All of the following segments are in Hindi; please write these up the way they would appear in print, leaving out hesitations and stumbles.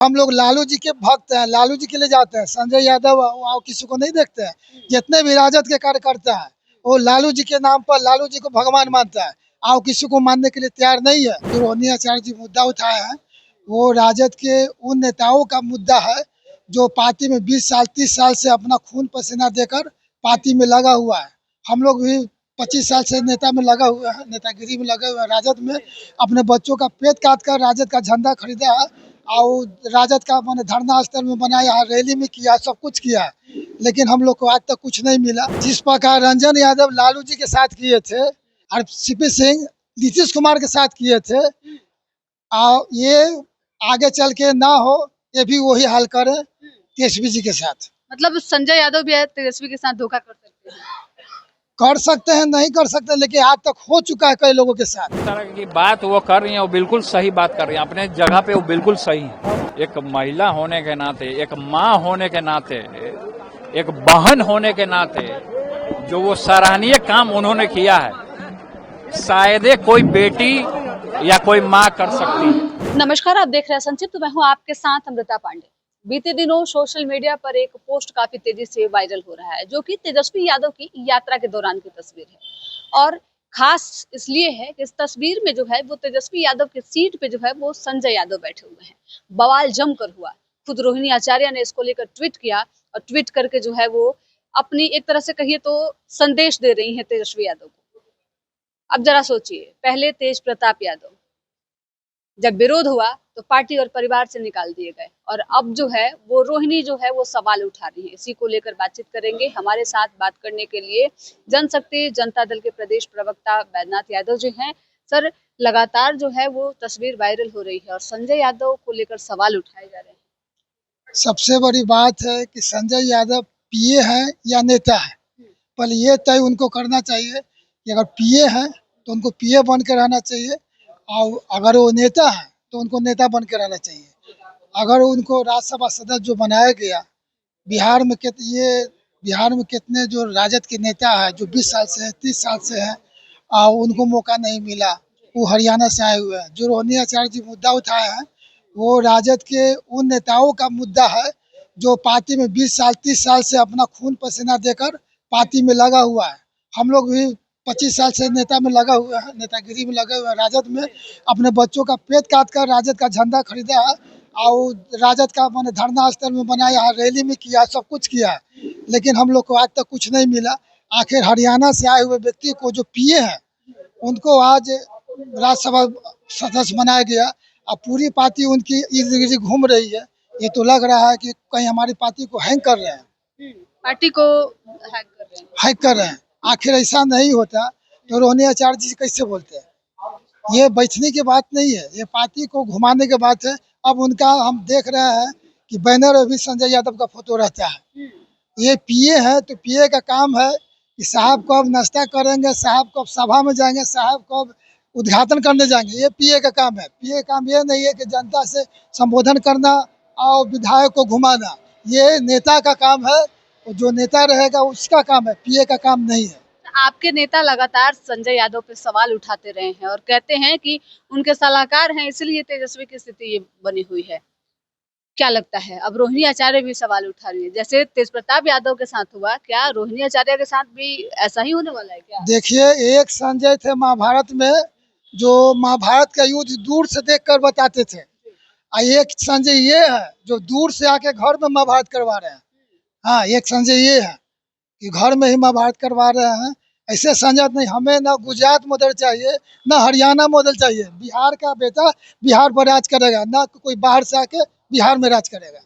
हम लोग लालू जी के भक्त हैं, लालू जी के लिए जाते हैं। संजय यादव और किसी को नहीं देखते हैं। जितने भी राजद के कार्यकर्ता है वो लालू जी के नाम पर लालू जी को भगवान मानता है और किसी को मानने के लिए तैयार नहीं है। जो रोहिणी आचार्य जी मुद्दा उठाए हैं वो राजद के उन नेताओं का मुद्दा है जो पार्टी में 20 साल 30 साल से अपना खून पसीना देकर पार्टी में लगा हुआ है। हम लोग भी 25 साल से नेता में लगा हुआ है, नेतागिरी में लगे हुए हैं। राजद में अपने बच्चों का पेट काट कर राजद का झंडा खरीदा है और राजद का मैंने धरना स्थल में बनाया है, रैली में किया, सब कुछ किया है, लेकिन हम लोग को आज तक कुछ नहीं मिला। जिस प्रकार रंजन यादव लालू जी के साथ किए थे और सीपी सिंह नीतीश कुमार के साथ किए थे, और ये आगे चल के ना हो, ये भी वही हाल करे तेजस्वी जी के साथ। मतलब संजय यादव भी है तेजस्वी के साथ धोखा कर सकते हैं? कर सकते हैं, नहीं कर सकते, लेकिन आज तक हो चुका है कई लोगों के साथ। इस तरह की बात वो कर रही है, वो बिल्कुल सही बात कर रही है, अपने जगह पे वो बिल्कुल सही है। एक महिला होने के नाते, एक माँ होने के नाते, एक बहन होने के नाते जो वो सराहनीय काम उन्होंने किया है, शायद कोई बेटी या कोई माँ कर सकती है। नमस्कार, आप देख रहे हैं संक्षिप्त। मैं हूं आपके साथ अमृता पांडे। बीते दिनों सोशल मीडिया पर एक पोस्ट काफी तेजी से वायरल हो रहा है, जो कि तेजस्वी यादव की यात्रा के दौरान की तस्वीर है। और खास इसलिए है कि इस तस्वीर में जो है वो तेजस्वी यादव की सीट पे जो है वो संजय यादव बैठे हुए हैं। बवाल जमकर हुआ। खुद रोहिणी आचार्य ने इसको लेकर ट्वीट किया और ट्वीट करके जो है वो अपनी एक तरह से कहिए तो संदेश दे रही है तेजस्वी यादव को। अब जरा सोचिए, पहले तेज प्रताप यादव जब विरोध हुआ तो पार्टी और परिवार से निकाल दिए गए, और अब जो है वो रोहिणी जो है वो सवाल उठा रही है। इसी को लेकर बातचीत करेंगे। हमारे साथ बात करने के लिए जनशक्ति जनता दल के प्रदेश प्रवक्ता बैद्यनाथ यादव जी हैं। सर, लगातार जो है वो तस्वीर वायरल हो रही है और संजय यादव को लेकर सवाल उठाए जा रहे हैं। सबसे बड़ी बात है कि संजय यादव पीए हैं या नेता है, पहले ये तय उनको करना चाहिए कि अगर पीए हैं तो उनको पीए बन के रहना चाहिए, और अगर वो नेता है तो उनको नेता बन के रहना चाहिए। अगर उनको राज्यसभा सदस्य जो बनाया गया, बिहार में बिहार में कितने जो राजद के नेता है जो 20 साल से है, 30 साल से हैं, और उनको मौका नहीं मिला, वो हरियाणा से आए हुए हैं। जो रोहिणी आचार्य जी मुद्दा उठाए हैं वो राजद के उन नेताओं का मुद्दा है जो पार्टी में 20 साल 30 साल से अपना खून पसीना देकर पार्टी में लगा हुआ है। हम लोग भी 25 साल से नेता में लगा हुआ है, नेतागिरी में लगे हुए हैं। राजद में अपने बच्चों का पेट काट कर राजद का झंडा खरीदा है और राजद का मैंने धरना स्थल में बनाया है, रैली में किया, सब कुछ किया है, लेकिन हम लोग को आज तक कुछ नहीं मिला। आखिर हरियाणा से आए हुए व्यक्ति को जो पीए हैं उनको आज राज्यसभा सदस्य बनाया गया और पूरी पार्टी उनकी इर्द गिर्द घूम रही है। ये तो लग रहा है कि कहीं हमारी पार्टी को हैंग कर रहे हैं, पार्टी को हैक कर रहे हैं। हैक कर रहे हैं। आखिर ऐसा नहीं होता तो रोहिणी आचार्य जी कैसे बोलते हैं? ये बैठने की बात नहीं है, ये पार्टी को घुमाने की बात है। अब उनका हम देख रहे हैं कि बैनर में भी संजय यादव का फोटो रहता है। ये पीए है तो पीए का काम है कि साहब कब नाश्ता करेंगे, साहब कब सभा में जाएंगे, साहब कब उद्घाटन करने जाएंगे, ये पीए का काम है। पीए का काम ये नहीं है कि जनता से संबोधन करना और विधायक को घुमाना, ये नेता का काम है। जो नेता रहेगा उसका काम है, पीए का काम नहीं है। आपके नेता लगातार संजय यादव पे सवाल उठाते रहे हैं और कहते हैं कि उनके सलाहकार हैं, इसलिए तेजस्वी की स्थिति ये बनी हुई है। क्या लगता है, अब रोहिणी आचार्य भी सवाल उठा रही है, जैसे तेज प्रताप यादव के साथ हुआ, क्या रोहिणी आचार्य के साथ भी ऐसा ही होने वाला है क्या? देखिए, एक संजय थे महाभारत में जो महाभारत का युद्ध दूर से देखकर बताते थे, और एक संजय ये है जो दूर से आके घर में महाभारत करवा रहे हैं। हाँ, एक संजय ये है कि घर में ही महाभारत करवा रहे हैं। ऐसे संजय नहीं, हमें ना गुजरात मॉडल चाहिए, ना हरियाणा मॉडल चाहिए। बिहार का बेटा बिहार पर राज करेगा, ना कोई बाहर से आके बिहार में राज करेगा।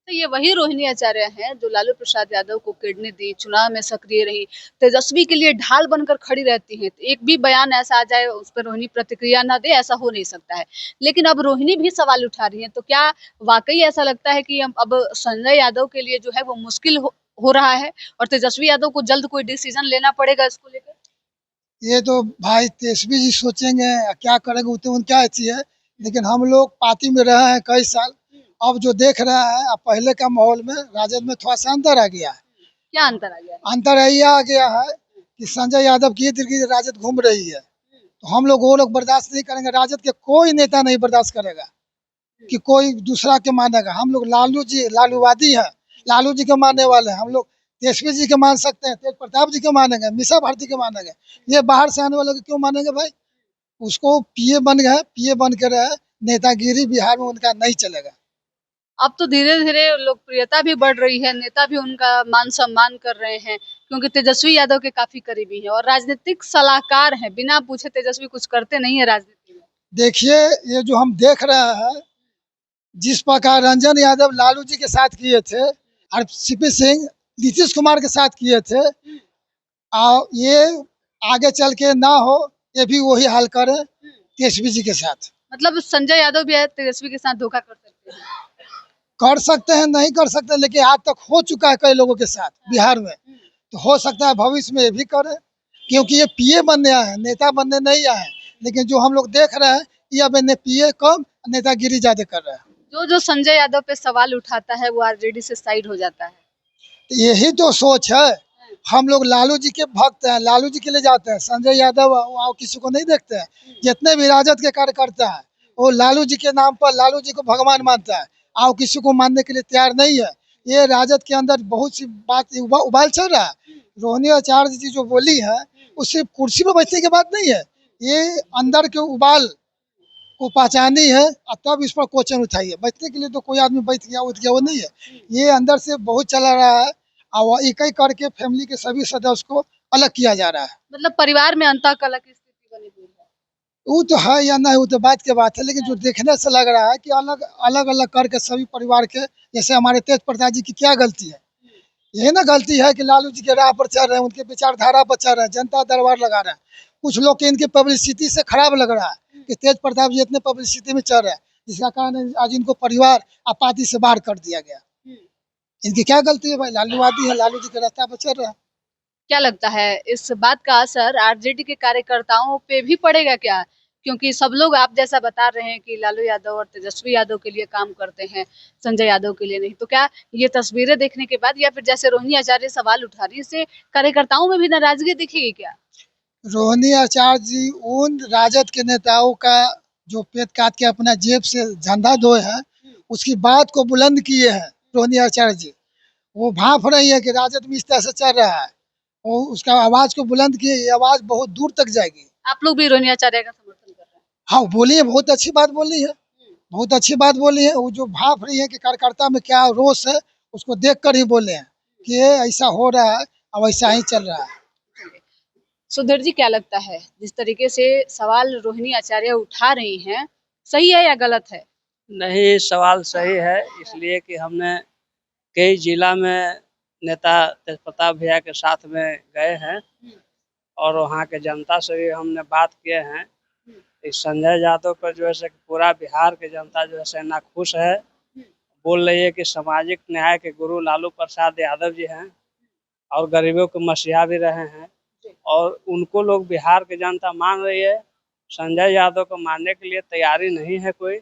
तो ये वही रोहिणी आचार्य हैं जो लालू प्रसाद यादव को किडनी दी, चुनाव में सक्रिय रही, तेजस्वी के लिए ढाल बनकर खड़ी रहती हैं। तो एक भी बयान ऐसा आ जाए उस पर रोहिणी प्रतिक्रिया ना दे, ऐसा हो नहीं सकता है। लेकिन अब रोहिणी भी सवाल उठा रही है, तो क्या वाकई ऐसा लगता है कि अब संजय यादव के लिए जो है वो मुश्किल हो रहा है और तेजस्वी यादव को जल्द कोई डिसीजन लेना पड़ेगा इसको लेकर? ये तो भाई तेजस्वी जी सोचेंगे क्या करेंगे, वो तो उनका अथी है, लेकिन हम लोग पार्टी में रहे हैं कई साल। अब जो देख रहा है, अब पहले का माहौल में राजद में थोड़ा सा अंतर आ गया है। क्या अंतर आ गया? अंतर ये आ गया है कि संजय यादव की इर्द गिर्द राजद घूम रही है, तो हम लोग वो लोग बर्दाश्त नहीं करेंगे। राजद के कोई नेता नहीं बर्दाश्त करेगा। कि कोई दूसरा के मानेगा। हम लोग लालू जी लालूवादी है, लालू जी के मानने वाले हैं। हम लोग तेजस्वी जी के मान सकते हैं, तेज प्रताप जी के मानेंगे, मीसा भारती के मानेंगे। ये बाहर से आने वाले को क्यों मानेंगे भाई? उसको पीए बन गए, पीए बन के रहे, नेतागिरी बिहार में उनका नहीं चलेगा। अब तो धीरे धीरे लोकप्रियता भी बढ़ रही है, नेता भी उनका मान सम्मान कर रहे हैं, क्योंकि तेजस्वी यादव के काफी करीबी हैं और राजनीतिक सलाहकार हैं। बिना पूछे तेजस्वी कुछ करते नहीं है राजनीति में। देखिए, ये जो हम देख रहे हैं, जिस प्रकार रंजन यादव लालू जी के साथ किए थे और सीपी सिंह नीतीश कुमार के साथ किए थे, ये आगे चल के ना हो, ये भी वही हाल करे तेजस्वी जी के साथ। मतलब संजय यादव भी तेजस्वी के साथ धोखा कर सकते हैं? कर सकते हैं, नहीं कर सकते, लेकिन आज तक हो चुका है कई लोगों के साथ बिहार में। तो हो सकता है भविष्य में ये भी करे, क्योंकि ये पीए बनने आए हैं, नेता बनने नहीं आए हैं। लेकिन जो हम लोग देख रहे हैं, ये अब पीए कम, नेतागिरी ज्यादा कर रहे हैं। जो संजय यादव पे सवाल उठाता है वो आरजेडी से साइड हो जाता है। तो यही तो सोच है। हम लोग लालू जी के भक्त हैं, लालू जी के लिए जाते हैं। संजय यादव और किसी को नहीं देखते हैं। जितने भी राजद के कार्यकर्ता है, वो लालू जी के नाम पर लालू जी को भगवान मानता है, और किसी को मानने के लिए तैयार नहीं है। ये राजद के अंदर बहुत सी बात उबाल चल रहा है। रोहिणी आचार्य जी जो बोली है, वो सिर्फ कुर्सी पर बैठने की बात नहीं है। ये अंदर के उबाल को पहचानी है, और तब इस पर क्वेश्चन उठाइए। बैठने के लिए तो कोई आदमी बैठ गया उठ गया, वो नहीं है। ये अंदर से बहुत चला रहा है, और एक एक करके फैमिली के सभी सदस्य को अलग किया जा रहा है। मतलब परिवार में अंतःकलह की स्थिति बनी हुई है। वो तो है या नहीं, वो तो बात की बात है, लेकिन जो देखने से लग रहा है कि अलग अलग अलग करके सभी परिवार के, जैसे हमारे तेज प्रताप जी की क्या गलती है? यही ना गलती है कि लालू जी के राह पर चल रहे हैं, उनके विचारधारा पर चल रहे हैं, जनता दरबार लगा रहे हैं। कुछ लोग के इनकी पब्लिसिटी से खराब लग रहा है कि तेज प्रताप जी इतने पब्लिसिटी में चल रहे हैं, जिसका कारण आज इनको परिवार और पार्टी से बाहर कर दिया गया। इनकी क्या गलती है भाई? लालूवादी है, लालू जी के रास्ता पर चल रहा है। क्या लगता है इस बात का असर आरजेडी के कार्यकर्ताओं पे भी पड़ेगा क्या? क्योंकि सब लोग आप जैसा बता रहे हैं कि लालू यादव और तेजस्वी यादव के लिए काम करते हैं, संजय यादव के लिए नहीं। तो क्या ये तस्वीरें देखने के बाद, या फिर जैसे रोहिणी आचार्य सवाल उठा रही है, इससे कार्यकर्ताओं में भी नाराजगी दिखेगी क्या? रोहिणी आचार्य जी उन राजद के नेताओं का जो पेट काट के अपना जेब से झंडा धोए हैं, उसकी बात को बुलंद किए हैं रोहिणी आचार्य जी। वो भाप रही है कि राजद में इस तरह से चल रहा है, वो उसका आवाज को बुलंद किए, ये आवाज बहुत दूर तक जाएगी। आप लोग भी रोहिणी आचार्य का समर्थन कर रहे हैं? हाँ, बोली है, बहुत अच्छी बात बोली है, बहुत अच्छी बात बोली है। वो जो भाप रही है कि कार्यकर्ता में क्या रोष है, उसको देख कर ही बोले हैं कि ये ऐसा हो रहा है, अब ऐसा ही चल रहा है। सुधीर जी, क्या लगता है जिस तरीके से सवाल रोहिणी आचार्य उठा रही हैं, सही है या गलत है? नहीं, सवाल सही है, इसलिए कि हमने कई जिला में नेता तेज प्रताप भैया के साथ में गए हैं और वहाँ के जनता से भी हमने बात किए हैं। इस संजय यादव पर जो है से पूरा बिहार के जनता जो है से नाखुश है। बोल रही है कि सामाजिक न्याय के गुरु लालू प्रसाद यादव जी हैं और गरीबों के मसीहा भी रहे हैं, और उनको लोग बिहार के जनता मान रही है। संजय यादव को मानने के लिए तैयारी नहीं है कोई,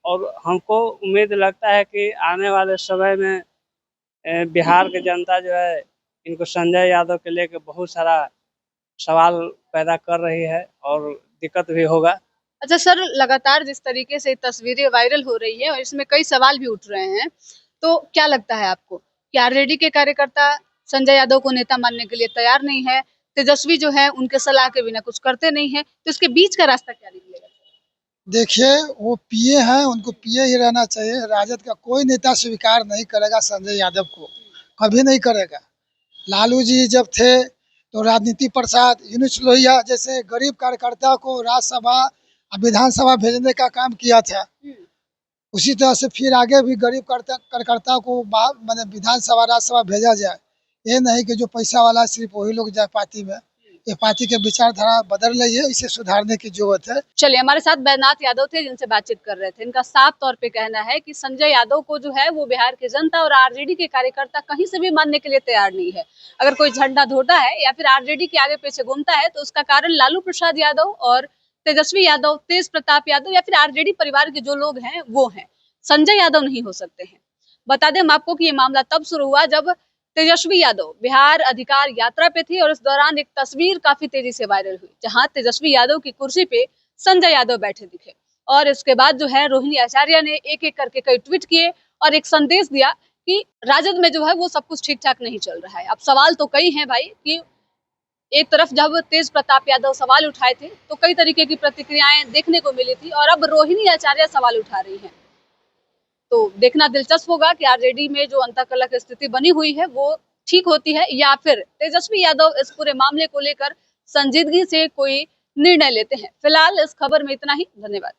और हमको उम्मीद लगता है कि आने वाले समय में बिहार के जनता जो है इनको संजय यादव के लेके बहुत सारा सवाल पैदा कर रही है और दिक्कत भी होगा। अच्छा सर, लगातार जिस तरीके से तस्वीरें वायरल हो रही है और इसमें कई सवाल भी उठ रहे हैं, तो क्या लगता है आपको कि आरजेडी के कार्यकर्ता संजय यादव को नेता मानने के लिए तैयार नहीं है, तेजस्वी जो है उनके सलाह के बिना कुछ करते नहीं है, तो इसके बीच का रास्ता क्या निकलेगा? देखिए, वो पीए हैं, उनको पीए ही रहना चाहिए। राजद का कोई नेता स्वीकार नहीं करेगा संजय यादव को, कभी नहीं करेगा। लालू जी जब थे तो राजनीति प्रसाद, यूनुस लोहिया जैसे गरीब कार्यकर्ता को राज्यसभा और विधानसभा भेजने का काम किया था। उसी तरह से फिर आगे भी गरीब कार्यकर्ता को मैंने विधानसभा राज्यसभा भेजा जाए। ये नहीं कि जो पैसा वाला सिर्फ वही लोग जाए पार्टी में। ये पार्टी के विचारधारा बदल रही है, इसे सुधारने की जरूरत है। चलिए, हमारे साथ बैजनाथ यादव थे जिनसे बातचीत कर रहे थे। इनका साफ तौर पे कहना है कि संजय यादव को जो है वो बिहार की जनता और आरजेडी के कार्यकर्ता कहीं से भी मानने के लिए तैयार नहीं है। अगर कोई झंडा धोता है या फिर आरजेडी के आगे पीछे घूमता है तो उसका कारण लालू प्रसाद यादव और तेजस्वी यादव, तेज प्रताप यादव या फिर आरजेडी परिवार के जो लोग हैं वो हैं। संजय यादव नहीं हो सकते हैं। बता दें हम आपको कि ये मामला तब शुरू हुआ जब तेजस्वी यादव बिहार अधिकार यात्रा पे थी और इस दौरान एक तस्वीर काफी तेजी से वायरल हुई, जहां तेजस्वी यादव की कुर्सी पे संजय यादव बैठे दिखे और इसके बाद जो है रोहिणी आचार्य ने एक एक करके कई ट्वीट किए और एक संदेश दिया कि राजद में जो है वो सब कुछ ठीक ठाक नहीं चल रहा है। अब सवाल तो कई हैं भाई कि एक तरफ जब तेज प्रताप यादव सवाल उठाए थे तो कई तरीके की प्रतिक्रियाएं देखने को मिली थी और अब रोहिणी आचार्य सवाल उठा रही हैं। तो देखना दिलचस्प होगा कि आरजेडी में जो अंतःकलह की स्थिति बनी हुई है वो ठीक होती है या फिर तेजस्वी यादव इस पूरे मामले को लेकर संजीदगी से कोई निर्णय लेते हैं। फिलहाल इस खबर में इतना ही। धन्यवाद।